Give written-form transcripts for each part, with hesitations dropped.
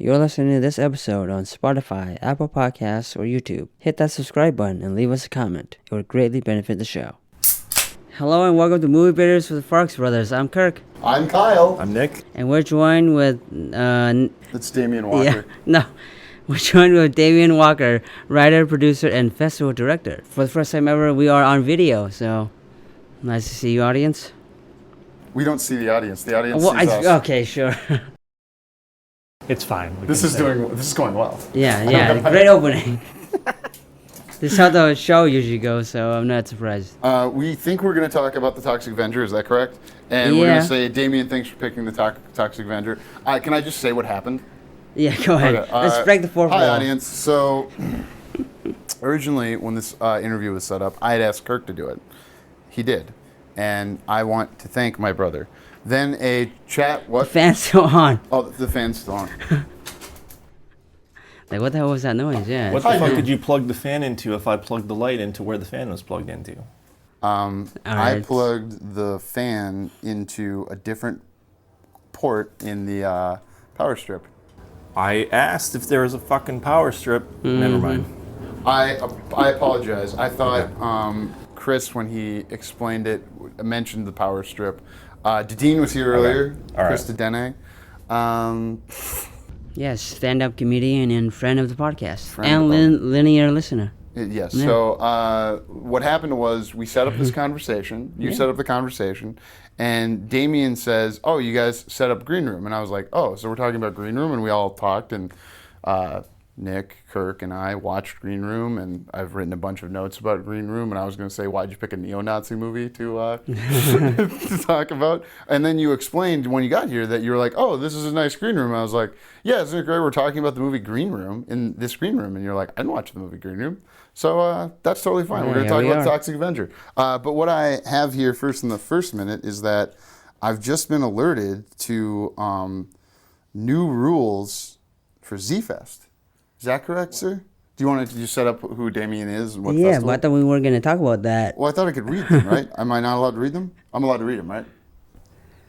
You're listening to this episode on Spotify, Apple Podcasts, or YouTube. Hit that subscribe button and leave us a comment. It would greatly benefit the show. Hello and welcome to Movie Bidders with the Farx brothers. I'm Kirk. I'm Kyle. I'm Nick. And we're joined with... It's Damian Walker. We're joined with Damian Walker, writer, producer, and festival director. For the first time ever, we are on video, so nice to see you, audience. We don't see the audience. The audience sees us. Okay, sure. It's fine. This is going well. Yeah, great opening. This is how the show usually goes, so I'm not surprised. We think we're going to talk about the Toxic Avenger, is that correct? And we're going to say, Damian, thanks for picking the Toxic Avenger. Can I just say what happened? Yeah, go ahead. Okay, Let's break the fourth wall. Hi, audience. So, originally, when this interview was set up, I had asked Kirk to do it. He did. And I want to thank my brother. Then a chat... What? The fan's still on. Oh, the fan's still on. Like, what the hell was that noise? Yeah. What the fuck did you plug the fan into if I plugged the light into where the fan was plugged into? I plugged the fan into a different port in the power strip. I asked if there was a fucking power strip. Mm-hmm. Never mind. I apologize. I thought Chris, when he explained it, mentioned the power strip. Dean was here earlier. Okay. Chris Dedenne. Yes, stand-up comedian and friend of the podcast. Linear listener. Yes. Yeah. So what happened was we set up this conversation. You set up the conversation. And Damian says, oh, you guys set up Green Room. And I was like, oh, so we're talking about Green Room? And we all talked. And Nick, Kirk, and I watched Green Room. And I've written a bunch of notes about Green Room. And I was going to say, why'd you pick a neo-Nazi movie to to talk about? And then you explained when you got here that you were like, oh, this is a nice Green Room. I was like, yeah, isn't it great? We're talking about the movie Green Room in this Green Room. And you're like, I didn't watch the movie Green Room. So that's totally fine. We're going to talk about Toxic Avenger. But what I have here first in the first minute is that I've just been alerted to new rules for Zfest. Is that correct, sir? Do you want to set up who Damian is and what festival? But I thought we were going to talk about that. Well, I thought I could read them, right? Am I not allowed to read them? I'm allowed to read them, right?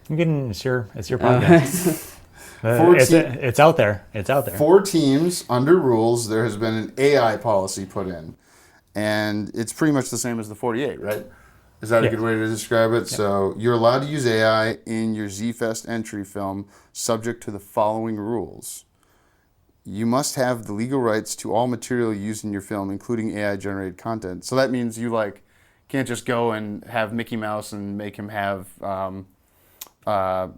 You can. It's your podcast. It's out there. It's out there. 4 teams under rules. There has been an AI policy put in, and it's pretty much the same as the 48, right? Is that a good way to describe it? Yeah. So you're allowed to use AI in your Zfest entry film, subject to the following rules. You must have the legal rights to all material used in your film, including AI-generated content. So that means you can't just go and have Mickey Mouse and make him have HIV on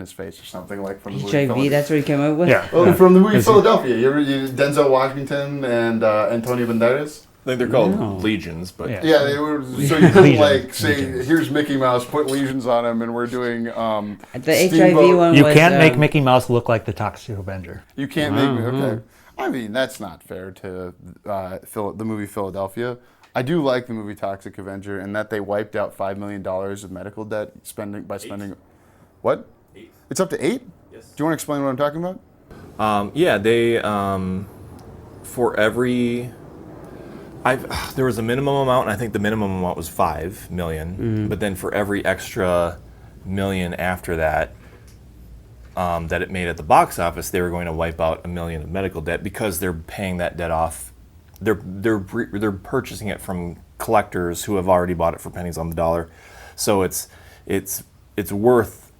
his face or something like from the movie HIV, that's what he came up with? Yeah. Well, from the movie Philadelphia. You Denzel Washington and Antonio Banderas? I think they're called legions, but... Yeah, they were, so you couldn't say, here's Mickey Mouse, put legions on him, and we're doing the HIV one You can't make Mickey Mouse look like the Toxic Avenger. You can't make... Okay. I mean, that's not fair to the movie Philadelphia. I do like the movie Toxic Avenger, and that they wiped out $5 million of medical debt spending. What? 8. It's up to 8? Yes. Do you want to explain what I'm talking about? They for every there was a minimum amount, and I think the minimum amount was $5 million. Mm-hmm. But then for every extra million after that that it made at the box office, they were going to wipe out $1 million of medical debt because they're paying that debt off. They're purchasing it from collectors who have already bought it for pennies on the dollar. So it's worth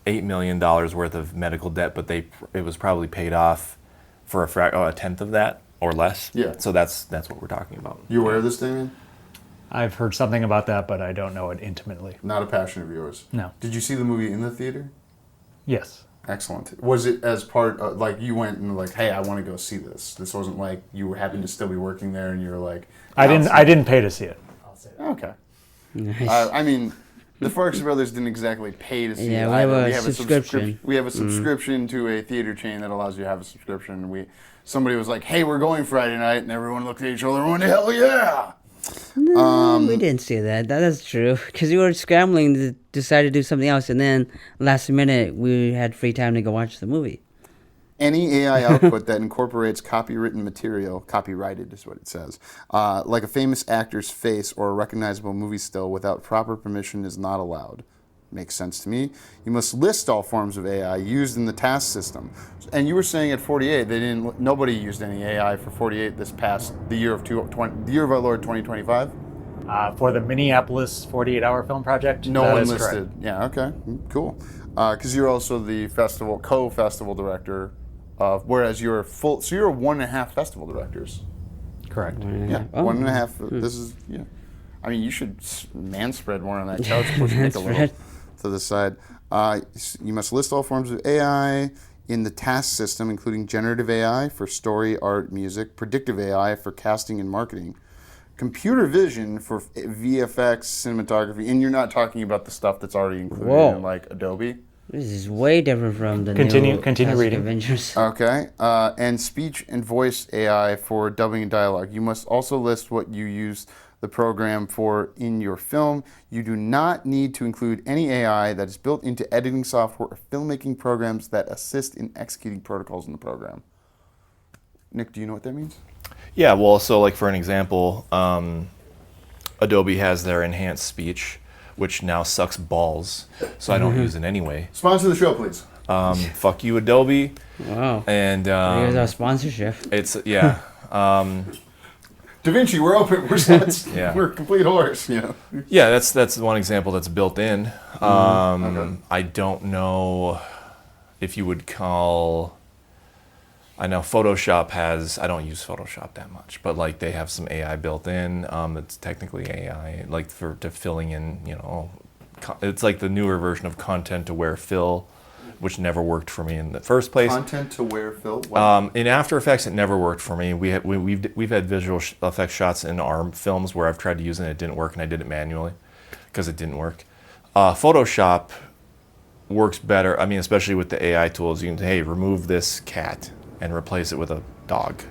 $8 million worth of medical debt, but it was probably paid off for a tenth of that or less. Yeah. So that's what we're talking about. You aware of this, Damian? I've heard something about that, but I don't know it intimately. Not a passion of yours. No. Did you see the movie in the theater? Yes. Excellent. Was it as part of, you went and hey, I want to go see this? This wasn't like you were happened to still be working there and you were like... I didn't pay to see it. I'll say that. Okay. Nice. I mean... The Farx brothers didn't exactly pay to see it. Yeah, we have a subscription. We have a subscription to a theater chain that allows you to have a subscription. Somebody was like, hey, we're going Friday night, and everyone looked at each other and went, hell yeah! No, we didn't see that. That is true. Because we were scrambling to decide to do something else, and then last minute we had free time to go watch the movie. Any AI output that incorporates copywritten material, copyrighted is what it says, like a famous actor's face or a recognizable movie still without proper permission is not allowed. makes sense to me. You must list all forms of AI used in the task system. And you were saying at 48, nobody used any AI for 48 this past the year of our Lord 2025. For the Minneapolis 48-hour film project, No that one is listed. correct. Yeah, okay, cool. Because you're also the co-festival director, whereas you're so you're 1.5 festival directors. Correct. Yeah, 1.5. This is, yeah. I mean, you should man spread more on that couch, push Nick a little to the side. You must list all forms of AI in the task system, including generative AI for story, art, music, predictive AI for casting and marketing, computer vision for VFX, cinematography, and you're not talking about the stuff that's already included in like Adobe. This is way different from the Continue new reading. Avengers. Okay, and speech and voice AI for dubbing and dialogue. You must also list what you use the program for in your film. You do not need to include any AI that is built into editing software or filmmaking programs that assist in executing protocols in the program. Nick, do you know what that means? Yeah, well, so like for an example, Adobe has their enhanced speech, which now sucks balls, so I don't use it anyway. Sponsor the show, please. Fuck you, Adobe. Wow. And Here's our sponsorship. it's yeah. Da Vinci, we're open. We're sluts. Yeah. We're complete whores. You know. Yeah, that's one example that's built in. Okay. I don't know if you would call. I know Photoshop has. I don't use Photoshop that much, but like they have some AI built in. It's technically AI, like to filling in. You know, it's like the newer version of content-aware fill, which never worked for me in the first place. Content-aware fill. What? In After Effects, it never worked for me. We've had visual effects shots in our films where I've tried to use it and it didn't work, and I did it manually because it didn't work. Photoshop works better. I mean, especially with the AI tools, you can say, hey, remove this cat and replace it with a dog.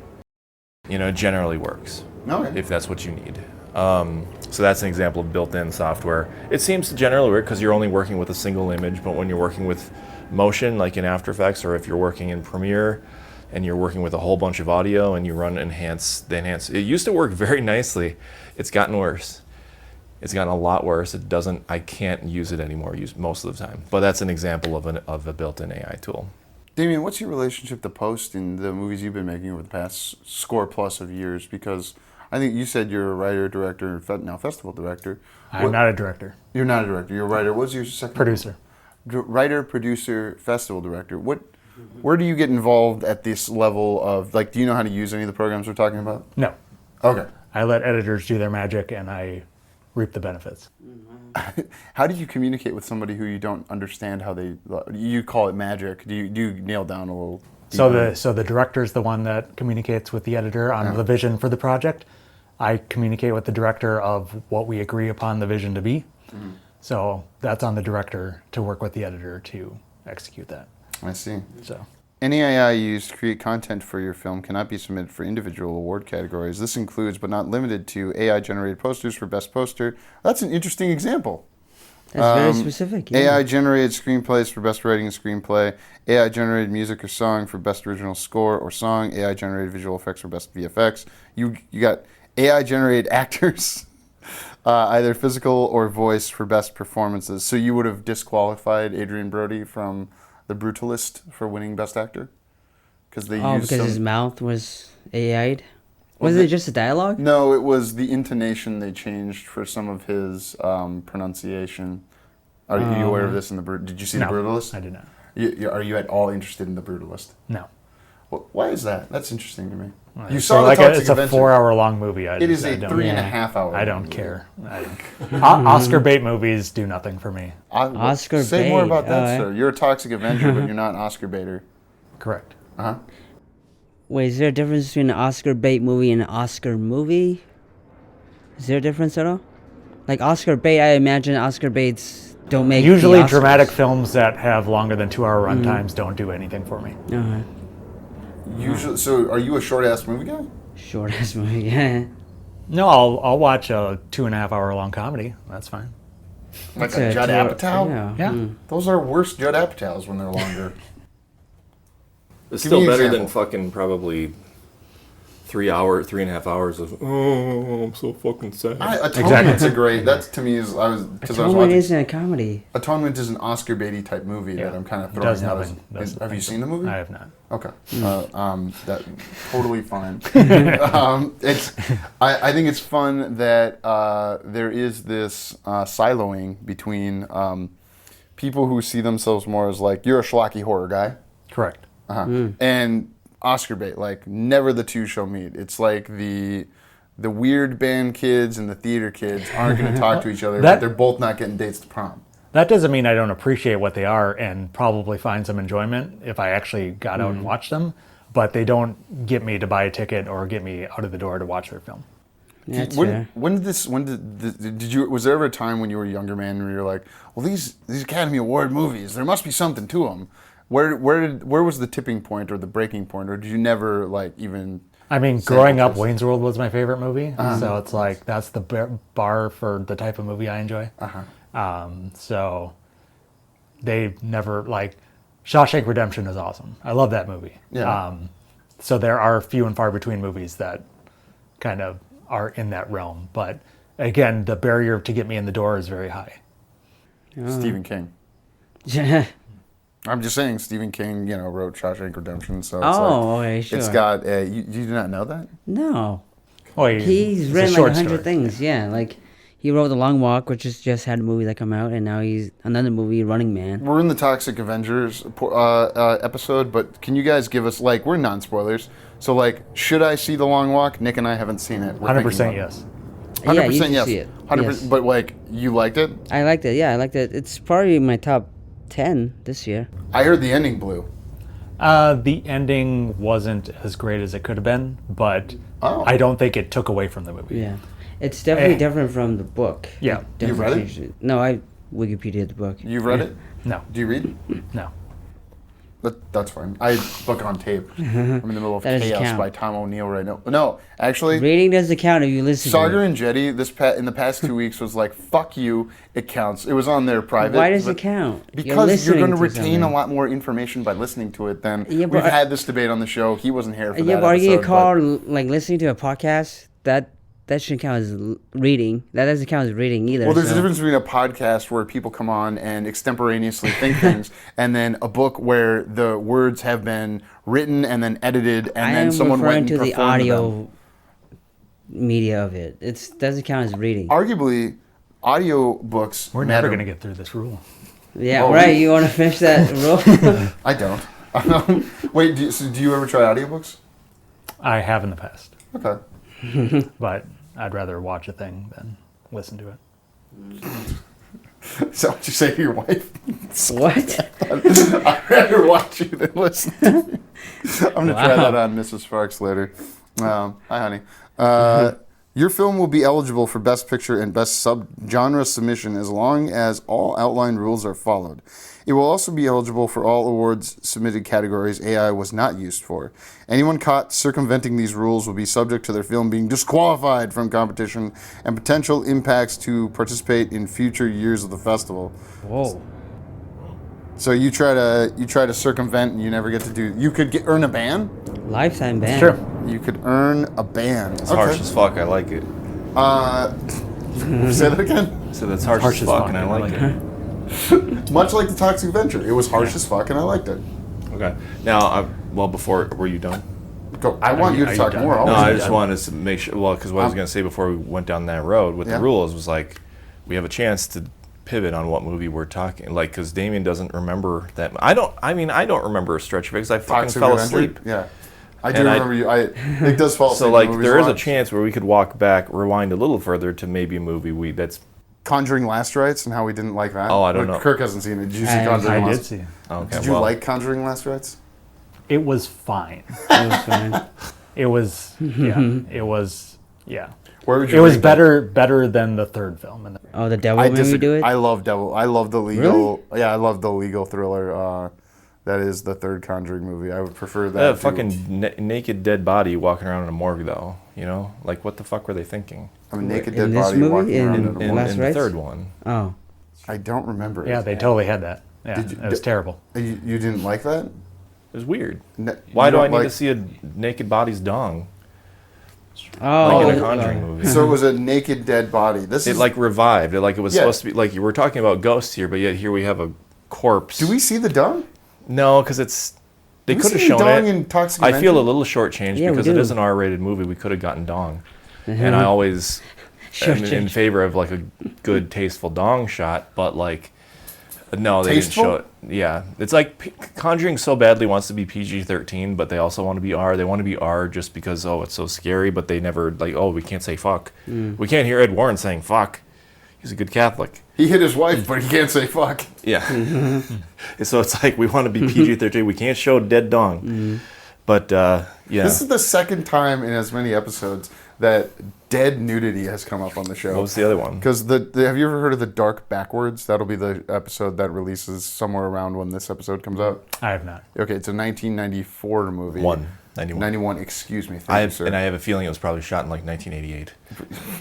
You know, it generally works Okay. if that's what you need. So that's an example of built-in software. It seems to generally work because you're only working with a single image, but when you're working with motion, like in After Effects, or if you're working in Premiere and you're working with a whole bunch of audio and you run enhance. It used to work very nicely. It's gotten worse. It's gotten a lot worse. I can't use it anymore most of the time. But that's an example of a built-in AI tool. Damian, what's your relationship to post in the movies you've been making over the past score plus of years? Because I think you said you're a writer, director, now festival director. I'm not a director. You're not a director. You're a writer. What's your second? Producer. Writer, producer, festival director. Where do you get involved at this level of, like, do you know how to use any of the programs we're talking about? No. Okay. I let editors do their magic, and I reap the benefits. How do you communicate with somebody who you don't understand how you call it magic? Do you nail down a little deeper? So the director is the one that communicates with the editor on the vision for the project. I communicate with the director of what we agree upon the vision to be. Mm-hmm. So that's on the director to work with the editor to execute that. I see. So any AI used to create content for your film cannot be submitted for individual award categories. This includes, but not limited to, AI-generated posters for Best Poster. That's an interesting example. That's very specific. Yeah. AI-generated screenplays for Best Writing and Screenplay. AI-generated music or song for Best Original Score or Song. AI-generated visual effects for Best VFX. You got AI-generated actors, either physical or voice, for Best Performances. So you would have disqualified Adrian Brody from The Brutalist for winning Best Actor? Because his mouth was AI'd? Wasn't it just a dialogue? No, it was the intonation they changed for some of his pronunciation. Are you aware of this in did you see The Brutalist? I did not. Are you at all interested in The Brutalist? No. Well, why is that? That's interesting to me. Well, You saw the Toxic it's a Avenger. 4-hour-long movie. It is a 3.5 hour. I don't care. Oscar bait movies do nothing for me. Oscar Say more bait, about that, sir. You're a Toxic Avenger, but you're not an Oscar baiter. Correct. Uh-huh. Wait, is there a difference between an Oscar bait movie and an Oscar movie? Is there a difference at all? Like Oscar bait, I imagine Oscar baits don't make Usually the Oscars. dramatic films that have longer than 2-hour runtimes don't do anything for me. Uh-huh. Usually, so are you a short-ass movie guy? Short ass movie, yeah. No, I'll watch a 2.5-hour-long comedy. That's fine. Like a Judd Apatow? Yeah. Yeah. Those are worse Judd Apatows when they're longer. It's Give me still an better example. than fucking probably 3.5 hours of I'm so fucking sad. Atonement's a great. That's to me is I was Atonement watching. isn't a comedy. Atonement is an Oscar Beatty type movie that I'm kind of throwing does out. nothing. Have you seen the movie? I have not. Okay, that totally fine. I think it's fun that there is this siloing between people who see themselves more as like you're a schlocky horror guy, Correct. and Oscar bait. Like never the two shall meet. It's like the weird band kids and the theater kids aren't going to talk to each other, but they're both not getting dates to prom. That doesn't mean I don't appreciate what they are and probably find some enjoyment if I actually got out and watched them, but they don't get me to buy a ticket or get me out of the door to watch their film. That's When fair. did you? Was there ever a time when you were a younger man where you're like, well, these Academy Award movies, there must be something to them. Where was the tipping point or the breaking point, or did you never like even? I mean, growing up, Wayne's World was my favorite movie, so it's like that's the bar for the type of movie I enjoy. So they never like Shawshank Redemption is awesome. I love that movie. Yeah. So there are few and far between movies that kind of are in that realm, but again, the barrier to get me in the door is very high. Stephen King. Yeah. I'm just saying, Stephen King, wrote Shawshank Redemption, so it's Okay, sure. it's got. You did not know that? No. Oh, He's it's written a like short 100 story. things. Yeah, like he wrote The Long Walk, which just had a movie that come out, and now he's another movie, Running Man. We're in the Toxic Avengers episode, but can you guys give us we're non-spoilers, so should I see The Long Walk? Nick and I haven't seen it. 100% yes. 100% Yeah, you should yes. see it. 100%. Yes. But you liked it? I liked it. Yeah, I liked it. It's probably my top 10 this year. I heard the ending blew. The ending wasn't as great as it could have been, but I don't think it took away from the movie. Yeah, it's definitely different from the book. Yeah. You've read it? Definitely. No, I Wikipedia the book. You've read it? No, Do you read? no. That's fine. I book on tape. I'm in the middle of That doesn't Chaos count. by Tom O'Neill right now. No, actually, Reading doesn't count if you listen Sagar to it. and Jetty in the past 2 weeks was like, fuck you, it counts. It was on their private. Why does but- it count? Because you're going to listening retain a something. lot more information by listening to it than Yeah, we've but- had this debate on the show. He wasn't here for Yeah, that but are you episode. called listening to a podcast? That shouldn't count as reading. That doesn't count as reading either. Well, there's so. a difference between a podcast where people come on and extemporaneously think things, and then a book where the words have been written and then edited, and I then am someone referring went and to the performed audio them. media of it. It doesn't count as reading. Arguably, audio books. We're never going to get through this rule. Yeah, Well, right. You want to finish that rule? I don't. Wait, do you ever try audiobooks? I have in the past, Okay. but I'd rather watch a thing than listen to it. Is that what you say to your wife? What? I'd rather watch you than listen to you. I'm going to try Wow. that on Mrs. Farx later. Hi, honey. Your film will be eligible for Best Picture and Best Sub-Genre Submission as long as all outlined rules are followed. It will also be eligible for all awards submitted categories AI was not used for. Anyone caught circumventing these rules will be subject to their film being disqualified from competition and potential impacts to participate in future years of the festival. Whoa. So you try to circumvent and you never get to do. You could earn a ban. Lifetime ban. Sure. You could earn a ban. It's harsh as fuck. I like it. Say that again. So that's harsh, as fuck, and I like it. Much like the Toxic Avenger, it was harsh as fuck, and I liked it. Okay. Now, before, were you done? Go. I want you to are you talk done? more. No, always. I just wanted to make sure. Well, because what I was going to say before we went down that road with Yeah. the rules was we have a chance to pivot on what movie we're talking. Because Damian doesn't remember that. I don't remember a stretch of it because I fucking Toxic fell Avenger? asleep. Yeah, I do And remember you. It does fall asleep. So in movies there is a lot. chance where we could walk back, rewind a little further to maybe a movie that's. Conjuring Last Rites and how we didn't like that. Oh, I don't But know. Kirk hasn't seen it. Did you see I Conjuring I Last? did see it. Okay, Did you like Conjuring Last Rites? It was fine. That was fine. It was, yeah. It was, yeah. Where would you? It was rank better than the third film. And Oh, the devil I made me disagree. do it? I love Devil. I love the legal. Yeah, I love the legal thriller. That is the third Conjuring movie. I would prefer that. That to- fucking naked dead body walking around in a morgue, though. Like what the fuck were they thinking? a naked In dead this body movie? walking around In- in a In, morgue. Last in the Rites? third one. Oh. I don't remember it. yeah, they totally had that. Yeah, Did you- it was terrible. You didn't like that? It was weird. Ne- Why you do I don't need like- to see a naked body's dong? Oh, like in a Conjuring movie. So it was a naked dead body. This It is like revived. It was Yeah. supposed to be like we're talking about ghosts here, but yet here we have a corpse. Do we see the dung? No, because they We could have see shown dong it. in Toxic I feel a Avenger? little shortchanged Yeah, we because it do. is an R-rated movie. We could have gotten dong, and I always am in Shortchanged. favor of like a good, tasteful dong shot. But like, no, they Tasteful? didn't show it. Yeah, it's like Conjuring so badly wants to be PG-13, but they also want to be R. They want to be R just because it's so scary, but they never like we can't say fuck. We can't hear Ed Warren saying fuck. He's a good Catholic. He hit his wife, but he can't say fuck. Yeah. So it's like we want to be PG-13. We can't show dead dong. But yeah. This is the second time in as many episodes that dead nudity has come up on the show. What was the other one? Because have you ever heard of the Dark Backwards? That'll be the episode that releases somewhere around when this episode comes out. I have not. Okay, it's a 1994 movie. 91. 91, excuse me. Thank you, sir. And I have a feeling it was probably shot in like 1988.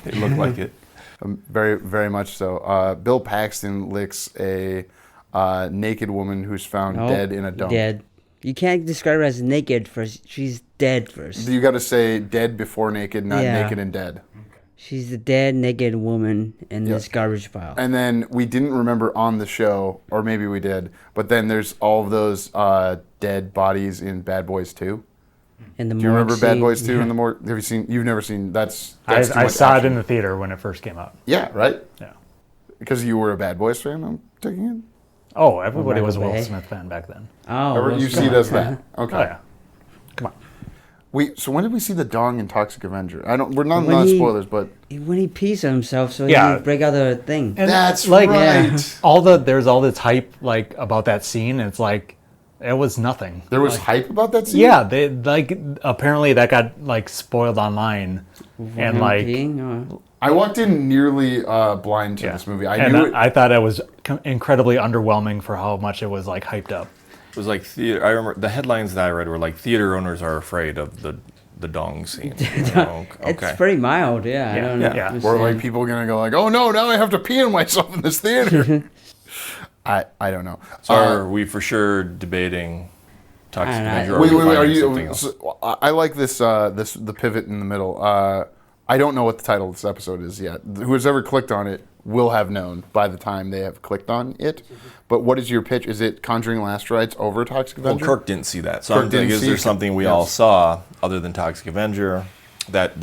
It looked like it. Very, very much so. Bill Paxton licks a naked woman who's found Nope, dead in a dump. Dead. You can't describe her as naked first. She's dead first. You got to say dead before naked, not Yeah. naked and dead. She's the dead, naked woman in this garbage pile. And then we didn't remember on the show, or maybe we did, but then there's all of those dead bodies in Bad Boys 2. In the Do you remember morgue Bad scene. Boys 2 in the morgue? Have you seen? You've never seen? That's too I much saw action. it in the theater when it first came out. Yeah, right. Yeah. Because you were a Bad Boys fan, I'm taking it. Oh, everybody right was a Will away. Smith fan back then. Oh, Or Will you see it Smith. as that. Okay. Oh yeah. Come on. So when did we see the dong in Toxic Avenger? We're not When he- spoilers, but When he pees on himself, so Yeah. he break out the thing. And that's like right. there's all this hype like about that scene. And it's like it was nothing. There was hype about that scene. Yeah, they like apparently that got like spoiled online, and Him like peeing, or- I walked in nearly blind to yeah. this movie. I and knew it. I thought it was incredibly underwhelming for how much it was like hyped up. It was like theater. I remember the headlines that I read were like theater owners are afraid of the dong scene. Okay. It's pretty mild, yeah. I Yeah, don't yeah. understand. Or like people gonna go like, oh no, now I have to pee on myself in this theater. I don't know. So are we for sure debating Toxic I don't know. Avenger? Or Wait, are we are finding something you? else? So, I like this. The pivot in the middle. I don't know what the title of this episode is yet. Who's ever clicked on it will have known by the time they have clicked on it. But what is your pitch? Is it Conjuring Last Rites over Toxic Well, Avenger? Kirk didn't see that. So Kirk I'm thinking, didn't is see there it. something we Yes. all saw other than Toxic Avenger that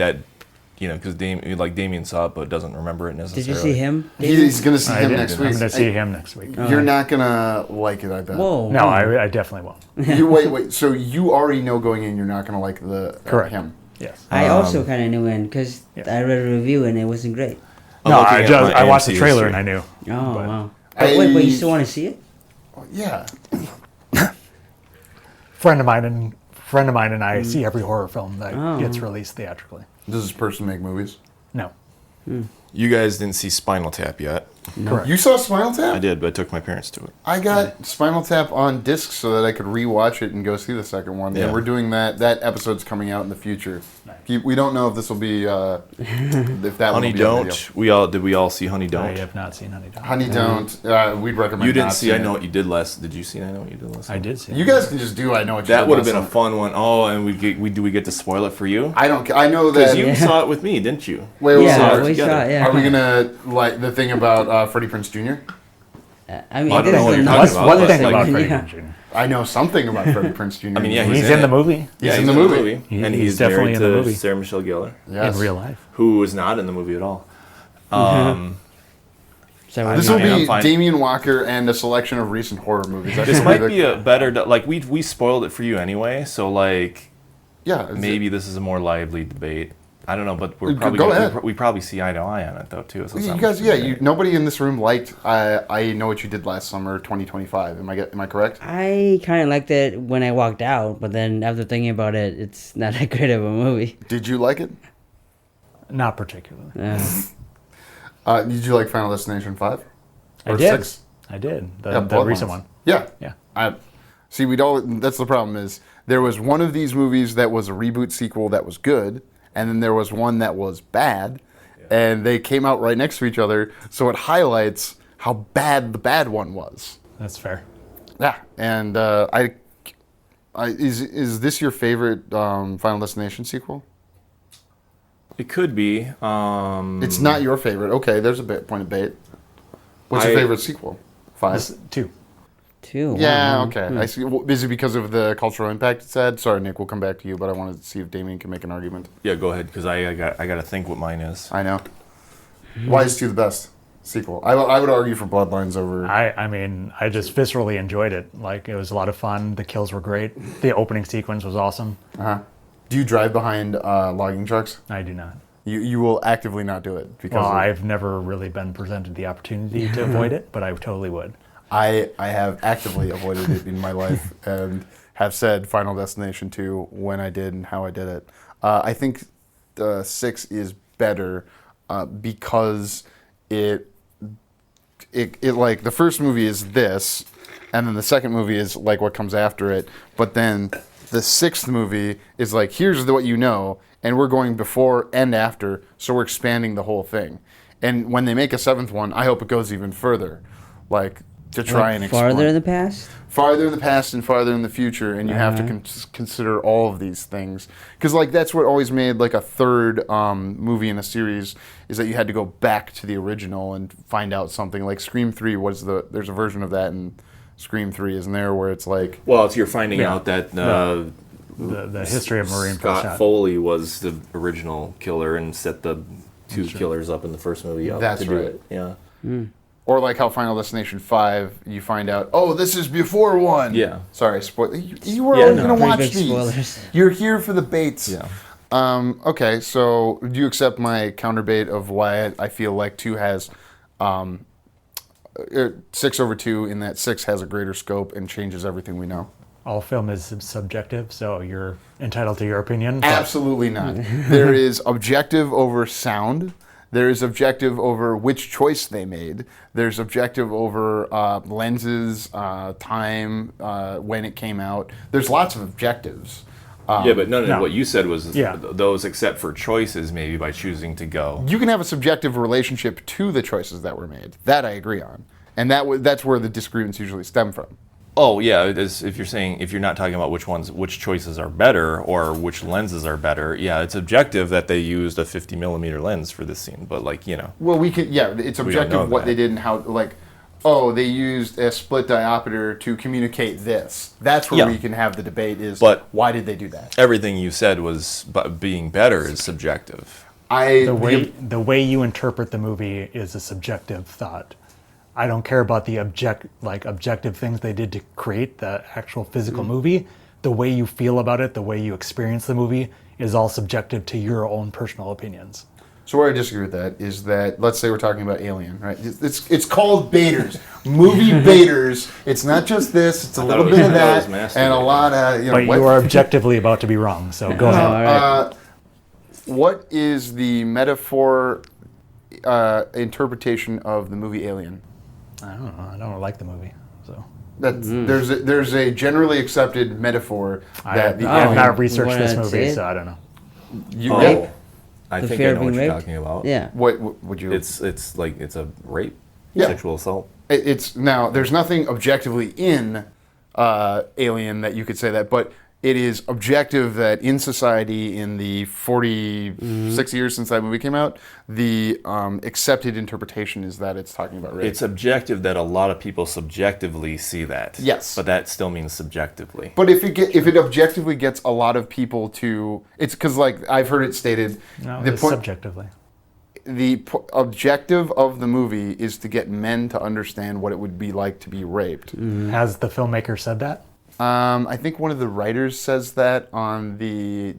because Damian saw it but doesn't remember it Did necessarily? you see him? He's gonna see I him did. next I'm week. going to see him next week. You're not gonna like it, I bet. Whoa. No, I definitely won't. Wait. So you already know going in, you're not gonna like the Correct. him. Yes. I also kind of knew him because Yeah. I read a review and it wasn't great. I'm No, looking at my I watched the AMC trailer history. and I knew. Oh, But- wow. But wait, you still want to see it? Yeah. Friend of mine and I see every horror film that Oh. gets released theatrically. Does this person make movies? No. You guys didn't see Spinal Tap yet. Correct. You saw Spinal Tap? I did, but I took my parents to it. I got Spinal Tap on disc so that I could rewatch it and go see the second one. Yeah. And we're doing that. That episode's coming out in the future. We don't know if this will be if that Honey will be on Don't. Did we all see Honey I Don't? have not seen Honey Dog. Honey Don't. We'd recommend. You didn't not see I seeing Know it. What You Did Last. Did you see I Know What You Did Last? I did see. You guys can just do I know what you That did would have last been a summer. fun one. Oh, and we get to spoil it for you? I don't. I know Because that. you saw it with me, didn't you? Wait, Yeah, saw it we together. saw it, yeah. Are we gonna like the thing about Freddie Prinze Jr.? I mean, I don't this know is what you're not- talking What's about, one but thing like- about Freddie Yeah. Prinze Jr.? I know something about Freddie Prinze Jr. I mean, yeah, He's in the movie. He's in the movie. and He's he's definitely married in the to movie. Sarah Michelle Gellar, Yes. In real life. who is not in the movie at all. So I This mean, will I'm be fine. Damian Walker and a selection of recent horror movies. That's This gonna might be a better like we spoiled it for you anyway, so like yeah. maybe this is a more lively debate. I don't know, but we're Go probably ahead. we probably see eye to eye on it though too. So it's You not guys, much yeah. debate. Nobody in this room liked I Know What You Did Last Summer 2025. Am I correct? I kind of liked it when I walked out, but then after thinking about it, it's not that great of a movie. Did you like it? Not particularly. Did you like Final Destination 5? I Or did. 6? I did. The Blood recent Ones. one. Yeah. Yeah. See, we'd all. That's the problem is there was one of these movies that was a reboot sequel that was good, and then there was one that was bad, and they came out right next to each other, so it highlights how bad the bad one was. That's fair. Yeah, and is this your favorite Final Destination sequel? It could be. It's not your favorite. Okay, there's a point of bait. What's your favorite sequel? 5? 2. 2. Yeah, Wow. okay. I see. Well, is it because of the cultural impact it's had? Sorry, Nick, we'll come back to you, but I wanted to see if Damian can make an argument. Yeah, go ahead, because I got to think what mine is. I know. Why is 2 the best sequel? I would argue for Bloodlines over... I mean, I just viscerally enjoyed it. Like, it was a lot of fun. The kills were great. The opening sequence was awesome. Uh-huh. Do you drive behind logging trucks? I do not. You will actively not do it because Well, I've never really been presented the opportunity to avoid it, but I totally would. I have actively avoided it in my life and have said Final Destination 2 when I did and how I did it. I think 6 is better because it like the first movie is this, and then the second movie is like what comes after it, but then the 6th movie is like, here's what you know, and we're going before and after, so we're expanding the whole thing. And when they make a 7th one, I hope it goes even further, like to try and explain. Farther in the past? Farther in the past and farther in the future, and you have to consider all of these things. Because like that's what always made like a third movie in a series, is that you had to go back to the original and find out something. Like Scream 3 there's a version of that in Scream 3, isn't there, where it's like... Well, it's you're finding out that The history of Maureen Scott Foley was the original killer and set the 2 killers up in the first movie up That's to do right. it. Yeah. Or like how Final Destination 5, you find out, oh, this is before 1. Yeah. Sorry, spoiler. You were Yeah, always no. going to Pretty watch big these. spoilers. You're here for the baits. Yeah. Okay, so do you accept my counterbait of why I feel like 2 has 6 over 2 in that 6 has a greater scope and changes everything we know? All film is subjective, so you're entitled to your opinion. but- Absolutely not. There is objective over sound. There is objective over which choice they made. There's objective over lenses, time, when it came out. There's lots of objectives. Yeah, but none of no. what you said was Yeah. those except for choices, maybe by choosing to go. You can have a subjective relationship to the choices that were made. That I agree on. And that's where the disagreements usually stem from. Oh yeah, if you're not talking about which choices are better or which lenses are better, yeah, it's objective that they used a 50 millimeter lens for this scene, but like Well, it's don't objective know what that. they did and how, like, oh, they used a split diopter to communicate this. That's where Yeah. we can have the debate is, But- why did they do that? everything you said was being better is subjective. The way you interpret the movie is a subjective thought. I don't care about the objective things they did to create the actual physical movie. The way you feel about it, the way you experience the movie, is all subjective to your own personal opinions. So where I disagree with that is that, let's say we're talking about Alien, right? It's called baiters, movie baiters. It's not just this; it's a little it was- bit of I thought it that was and a lot of But you are objectively about to be wrong, so go ahead. All right. What is the metaphor interpretation of the movie Alien? I don't know. I don't like the movie, so There's a generally accepted metaphor I that the have alien. not researched wanna this say movie, it? so I don't know. You, Oh, yeah. I The think fear I of know what being you're raped? talking about. Yeah. What would you? It's a rape, Yeah. sexual assault. It's now. There's nothing objectively in Alien that you could say that, but it is objective that in society, in the 46 years since that movie came out, the accepted interpretation is that it's talking about rape. It's objective that a lot of people subjectively see that. Yes. But that still means subjectively. But if it objectively gets a lot of people to, it's because like I've heard it stated, No, the it's point, subjectively. the objective of the movie is to get men to understand what it would be like to be raped. Has the filmmaker said that? I think one of the writers says that on the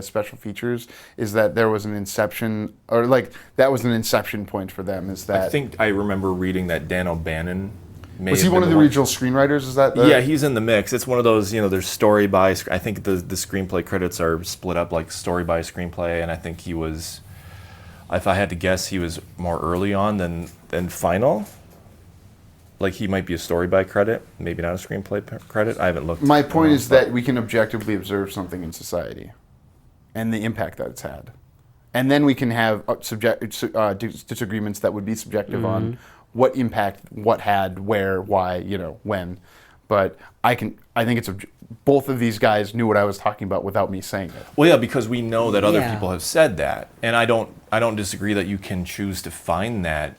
special features, is that there was an inception, or like that was an inception point for them. Is that I think I remember reading that Dan O'Bannon may was have he one been of the regional screenwriters? Is that Yeah, he's in the mix. It's one of those, there's story by. I think the screenplay credits are split up like story by screenplay, and I think he was. If I had to guess, he was more early on than final. Like he might be a story by credit, maybe not a screenplay credit. I haven't looked. My point is that we can objectively observe something in society, and the impact that it's had, and then we can have disagreements that would be subjective on what impact, what had, where, why, when. but I think it's both of these guys knew what I was talking about without me saying it. Well, yeah, because we know that other Yeah. people have said that, and I don't disagree that you can choose to find that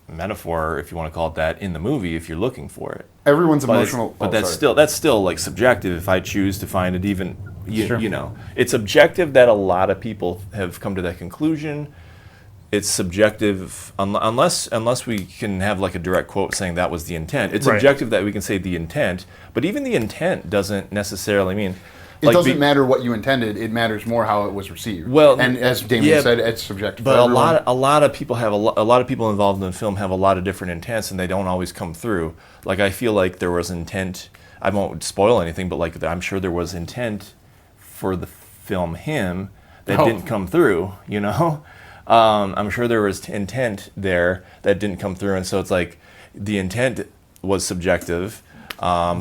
metaphor, if you want to call it that, in the movie if you're looking for it. Everyone's But emotional. that's still like subjective. If I choose to find it, even Sure. you know, it's objective that a lot of people have come to that conclusion. It's subjective unless we can have like a direct quote saying that was the intent. It's Right. objective that we can say the intent, but even the intent doesn't necessarily mean. It doesn't matter what you intended. It matters more how it was received. Well, and as Damian said, it's subjective. But for everyone. a lot of people have a lot of people involved in the film have a lot of different intents, and they don't always come through. Like I feel like there was intent. I won't spoil anything, but like I'm sure there was intent for the film Him that didn't come through. You know, I'm sure there was intent there that didn't come through, and so it's like the intent was subjective.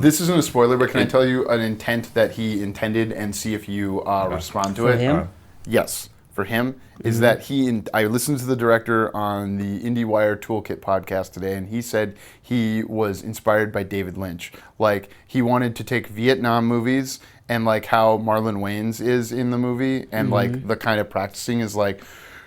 This isn't a spoiler, but can I tell you an intent that he intended and see if you respond to For it? him? Yes, for him is that I listened to the director on the IndieWire Toolkit podcast today, and he said he was inspired by David Lynch. Like he wanted to take Vietnam movies and like how Marlon Wayans is in the movie, and like the kind of practicing is like,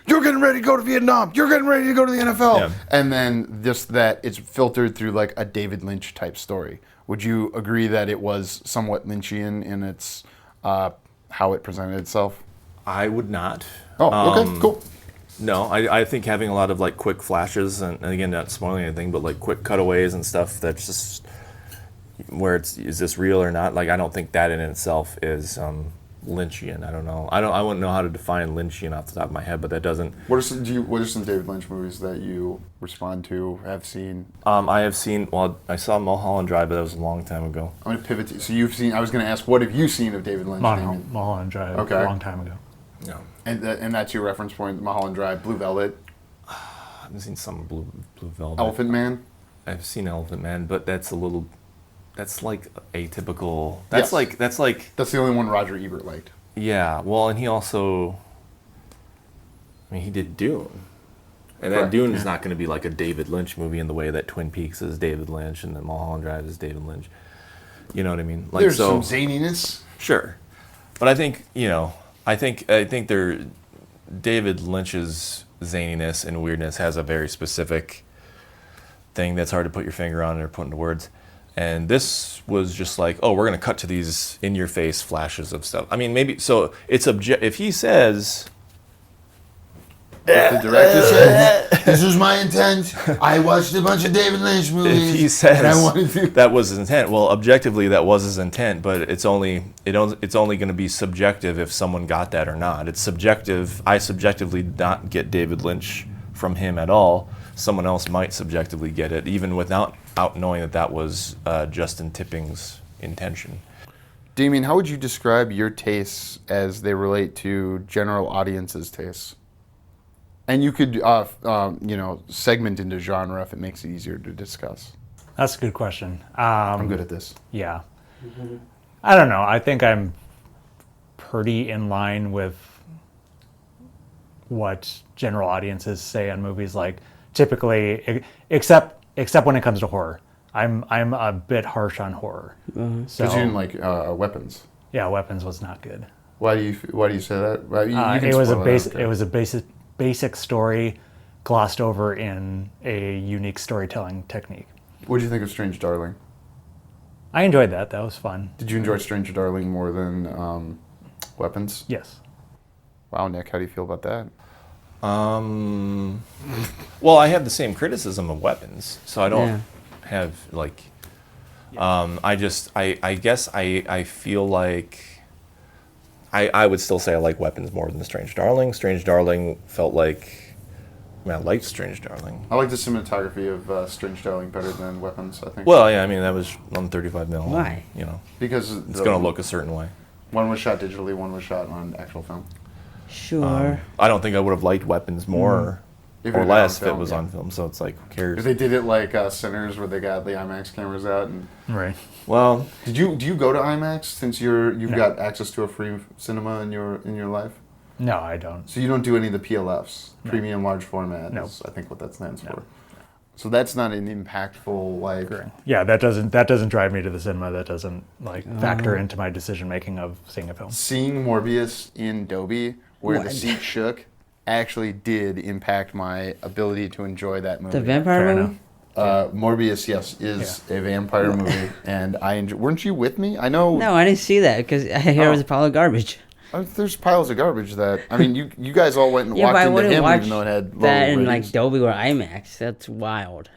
you're getting ready to go to Vietnam. You're getting ready to go to the NFL. Yeah. And then just that it's filtered through like a David Lynch type story. Would you agree that it was somewhat Lynchian in its how it presented itself? I would not. Oh, okay, cool. No, I think having a lot of like quick flashes and again not spoiling anything, but like quick cutaways and stuff that's just where is this real or not? Like I don't think that in itself is Lynchian. I don't know. I wouldn't know how to define Lynchian off the top of my head, but that doesn't. What are some David Lynch movies that you respond to, have seen? I have seen. Well, I saw Mulholland Drive, but that was a long time ago. I'm going to pivot to. So you've seen. I was going to ask, what have you seen of David Lynch? Damien? Mulholland Drive, Okay. a long time ago. No, And that's your reference point. Mulholland Drive, Blue Velvet, I've seen some Blue Velvet. Elephant Man. I've seen Elephant Man, but that's a little. That's like atypical. Yes. That's like. That's the only one Roger Ebert liked. Yeah, well, and he also. I mean, he did Dune. And Correct. that Dune is not going to be like a David Lynch movie in the way that Twin Peaks is David Lynch and that Mulholland Drive is David Lynch. You know what I mean? Like, There's so, some zaniness. Sure. But I think, I think David Lynch's zaniness and weirdness has a very specific thing that's hard to put your finger on or put into words. And this was just like, oh, we're going to cut to these in-your-face flashes of stuff. I mean, maybe, so it's if he says... The director said, "This was my intent. I watched a bunch of David Lynch movies. If he says and I wanted to." that was his intent, well, objectively that was his intent, but it's only going to be subjective if someone got that or not. It's subjective. I subjectively did not get David Lynch from him at all. Someone else might subjectively get it, even without knowing that was Justin Tipping's intention. Damian, how would you describe your tastes as they relate to general audience's tastes? And you could, segment into genre if it makes it easier to discuss. That's a good question. I'm good at this. Yeah. I don't know. I think I'm pretty in line with what general audiences say on movies. Like typically, except when it comes to horror, I'm a bit harsh on horror. Because you didn't like Weapons. Yeah, Weapons was not good. Why do you say that? Well, you can it was spoil a it, I don't care. it was a basic story glossed over in a unique storytelling technique. What did you think of Strange Darling? I enjoyed that. That was fun. Did you enjoy Strange Darling more than Weapons? Yes. Wow, Nick, how do you feel about that? Well, I have the same criticism of Weapons, so I don't have like. I guess I feel like. I would still say I like Weapons more than Strange Darling. Strange Darling felt like, I liked Strange Darling. I like the cinematography of Strange Darling better than Weapons, I think. Well, yeah, I mean, that was on 35 mil. Why? Because it's going to look a certain way. One was shot digitally, one was shot on actual film. Sure. I don't think I would have liked Weapons more If or it was less on if it film, was yeah. on film, so it's like, who cares? If they did it like Sinners, where they got the IMAX cameras out. And Right. Well, do you go to IMAX since you've got access to a free cinema in your life? No, I don't. So you don't do any of the PLFs, premium large format. No. Is I think what that stands for. So that's not an impactful like. Yeah, that doesn't drive me to the cinema. That doesn't factor into my decision making of seeing a film. Seeing Morbius in Dolby, where the seat shook, actually did impact my ability to enjoy that movie. The vampire Fair movie? Morbius, yes, is a vampire movie, and I enjoy. Weren't you with me? I know. No, I didn't see that because I hear it was a pile of garbage. There's piles of garbage that I mean, you guys all went and Yeah, but I walked into wouldn't him watch even though it had low that in ratings. like Dolby or IMAX. That's wild.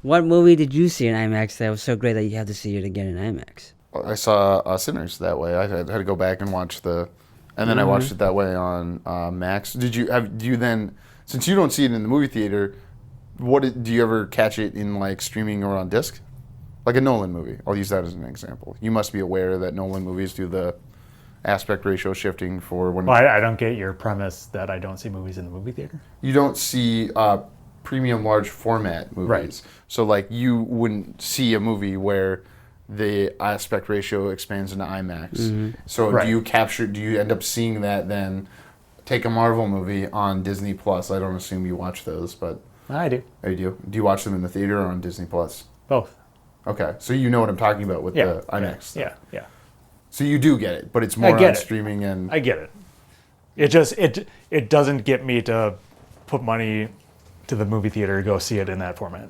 What movie did you see in IMAX that was so great that you had to see it again in IMAX? I saw Sinners that way. I had to go back and watch and then I watched it that way on Max. Do you then, since you don't see it in the movie theater, do you ever catch it in like streaming or on disc? Like a Nolan movie. I'll use that as an example. You must be aware that Nolan movies do the aspect ratio shifting for when... Well, I don't get your premise that I don't see movies in the movie theater. You don't see premium large format movies. Right. So like you wouldn't see a movie where the aspect ratio expands into IMAX. So Right. do you end up seeing that then? Take a Marvel movie on Disney Plus. I don't assume you watch those, but... I do. Oh, you do? Do you watch them in the theater or on Disney Plus? Both. Okay, so you know what I'm talking about with the IMAX stuff. Yeah. So you do get it, but it's more get on it. streaming and... I get it. It just it doesn't get me to put money to the movie theater to go see it in that format.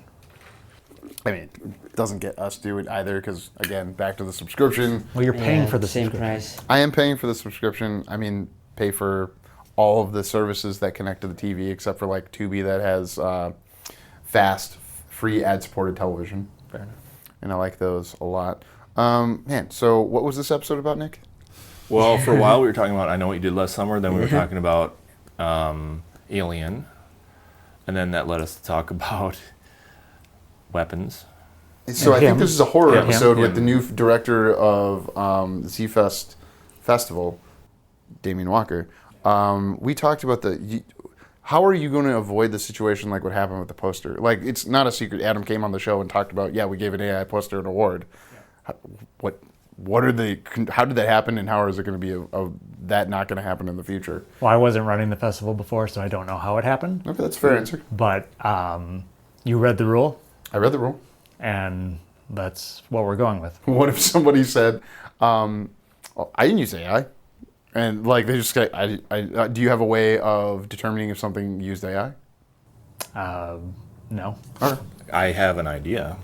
I mean, it doesn't get us to it either because, again, back to the subscription. Well, you're paying for the same subscription. price. I am paying for the subscription. I mean, pay for all of the services that connect to the TV except for like Tubi that has fast, free ad-supported television. Fair enough. And I like those a lot. Man, so what was this episode about, Nick? Well, for a while we were talking about I Know What You Did Last Summer. Then we were talking about Alien. And then that led us to talk about weapons. So I think this is a horror episode with Him. the new director of the Zfest festival, Damian Walker. We talked about how are you going to avoid the situation like what happened with the poster? Like, it's not a secret. Adam came on the show and talked about, we gave an AI poster an award. How did that happen, and how is it going to be that not going to happen in the future? Well, I wasn't running the festival before, so I don't know how it happened. Okay, that's a fair answer. But you read the rule, I read the rule. and that's what we're going with. What if somebody said, I didn't use AI? And like they just say, do you have a way of determining if something used AI? No. Okay. I have an idea.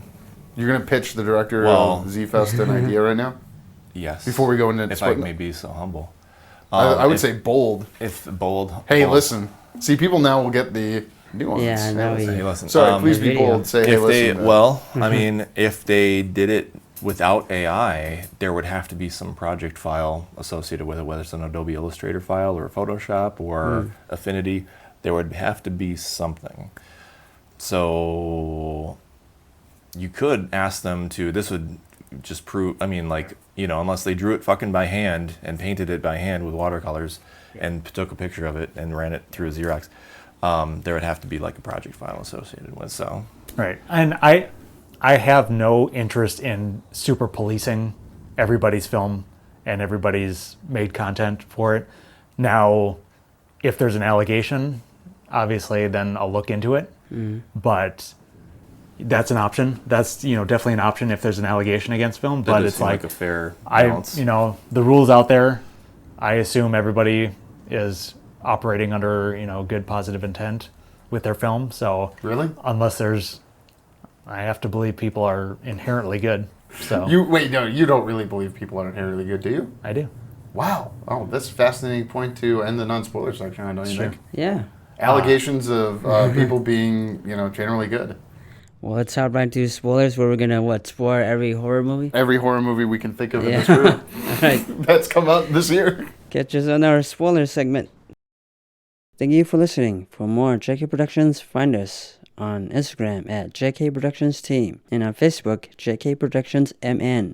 You're going to pitch the director Well- of Zfest an idea right now? Yes. Before we go into if I splitting may be so humble. I would if- say bold. If bold. Hey, bold. listen. See, people now will get the nuance. Yeah, I know. Hey, listen. Sorry, please the be video. bold. Say, hey, If they, listen. well, I mean, if they did it without AI, there would have to be some project file associated with it, whether it's an Adobe Illustrator file or Photoshop or Affinity. There would have to be something. So you could ask them to, this would just prove, I mean, like, unless they drew it fucking by hand and painted it by hand with watercolors and took a picture of it and ran it through a Xerox, there would have to be like a project file associated with, so. Right. And I have no interest in super policing everybody's film and everybody's made content for it. Now, if there's an allegation, obviously, then I'll look into it. But that's an option. That's definitely an option if there's an allegation against film. That But does it's seem like a fair I, balance. the rules out there. I assume everybody is operating under good positive intent with their film. So Really? unless I have to believe people are inherently good. So You don't really believe people are inherently good, do you? I do. Wow. Oh, that's a fascinating point to end the non-spoiler section, I don't you think? Yeah. Allegations of people being, generally good. Well, let's hop right into spoilers where we're going to, spoil every horror movie? Every horror movie we can think of in Yeah. this room All right. that's come out this year. Catch us on our spoiler segment. Thank you for listening. For more JK Productions, find us on Instagram at JK Productions Team and on Facebook, JK Productions MN.